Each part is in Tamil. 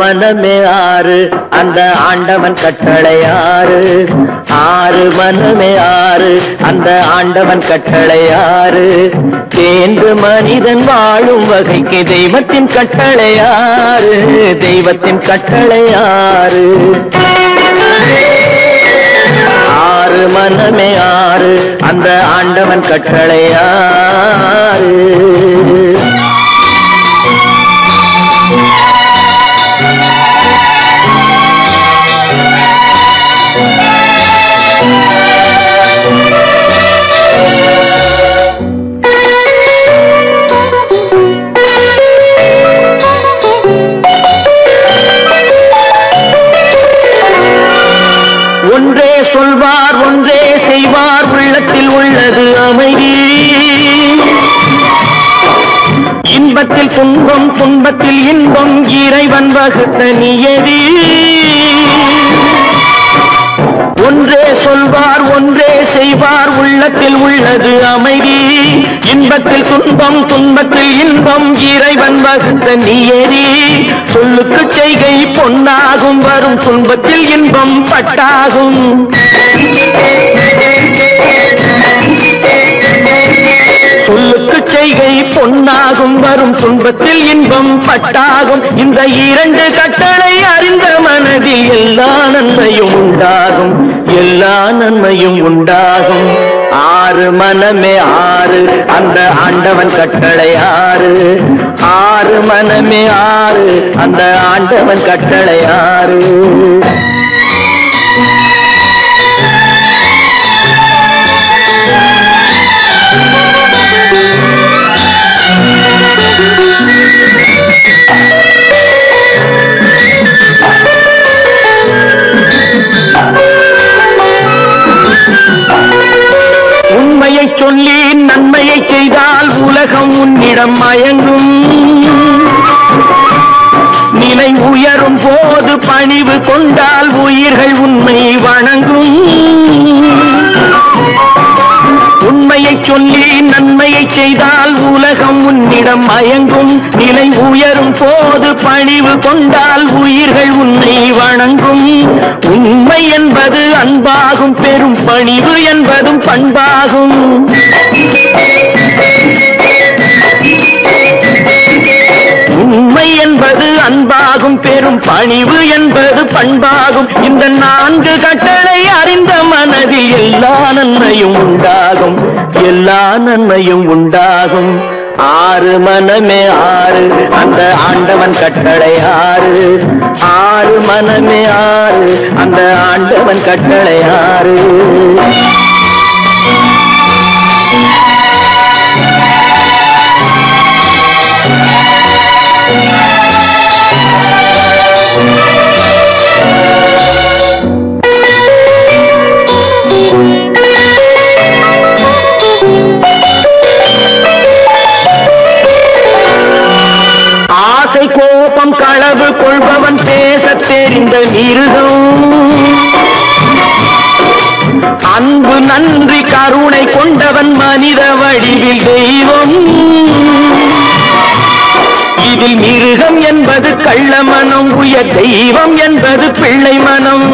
மனமே ஆறு அந்த ஆண்டவன் கட்டளை ஆறு ஆறு மனமே ஆறு அந்த ஆண்டவன் கட்டளை ஆறு தேர்ந்து மனிதன் வாழும் வகைக்கு தெய்வத்தின் கட்டளை ஆறு தெய்வத்தின் கட்டளை ஆறு ஆறு மனமே ஆறு அந்த ஆண்டவன் கட்டளை ஆறு ஒன்றே சொல்வார் ஒன்றே செய்வார் உள்ளத்தில் உள்ளது அமைதி இன்பத்தில் துன்பம் துன்பத்தில் இன்பம் இறைவன் வகுத்த நியதி ஒன்றே சொல்வார் ஒன்றே செய்வார் உள்ளத்தில் உள்ளது அமைதி இன்பத்தில் துன்பம் துன்பத்தில் இன்பம் இறைவன் வகுத்த நியதி சொல்லுக்கு செய்கை பொன்னாகும் வரும் துன்பத்தில் இன்பம் பட்டாகும் சொல்லுக்கு செய்கை பொன்னாகும் வரும் துன்பத்தில் இன்பம் பட்டாகும் இந்த இரண்டு கட்டளை அறிந்த மனதில் எல்லா நன்மையும் உண்டாகும் எல்லா நன்மையும் உண்டாகும் ஆறு மனமே ஆறு அந்த ஆண்டவன் கட்டளை ஆறு ஆறு மனமே ஆறு அந்த ஆண்டவன் கட்டளை ஆறு உண்மையை சொல்லி நன்மையை செய்தால் உலகம் உன்னிடம் மயங்கும் நிலை உயரும் போது பணிவு கொண்டால் உயிர்கள் உன்னை வணங்கும் உண்மையை சொல்லி நன்மையை செய்தால் உலகம் உன்னிடம் மயங்கும் நிலை உயரும் போது பணிவு கொண்டால் உயிர்கள் உன்னை வணங்கும் உண்மை என்பது அன்பாகும் பெரும் பணிவு என்பதும் பண்பாகும் உண்மை என்பது அன்பாகும் பெரும் பணிவு என்பது பண்பாகும் இந்த நான்கு கட்டளை அறிந்த மனதில் எல்லா நன்மையும் உண்டாகும் எல்லா நன்மையும் உண்டாகும் ஆறு மனமே ஆறு அந்த ஆண்டவன் கட்டளை ஆறு ஆறு மனமே ஆறு அந்த ஆண்டவன் கட்டளை ஆறு கோபம் களவு கொள்பவன் பேச தெரிந்த மிருகம் அன்பு நன்றி கருணை கொண்டவன் மனித வடிவில் தெய்வம் இதில் மிருகம் என்பது கள்ள மனம் உயர் தெய்வம் என்பது பிள்ளை மனம்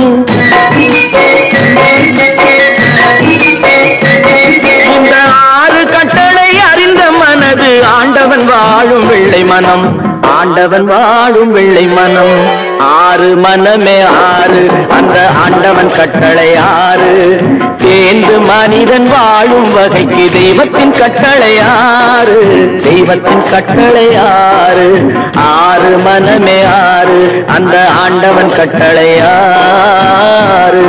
இந்த ஆறு கட்டளை அறிந்த மனது ஆண்டவன் வாழும் வெள்ளை மனம் ஆண்டவன் வாழும் வெள்ளை மனம் ஆறு மனமே ஆறு அந்த ஆண்டவன் கட்டளை ஆறு தேர்ந்து மனிதன் வாழும் வகைக்கு தெய்வத்தின் கட்டளை ஆறு தெய்வத்தின் கட்டளை ஆறு ஆறு மனமே ஆறு அந்த ஆண்டவன் கட்டளை ஆறு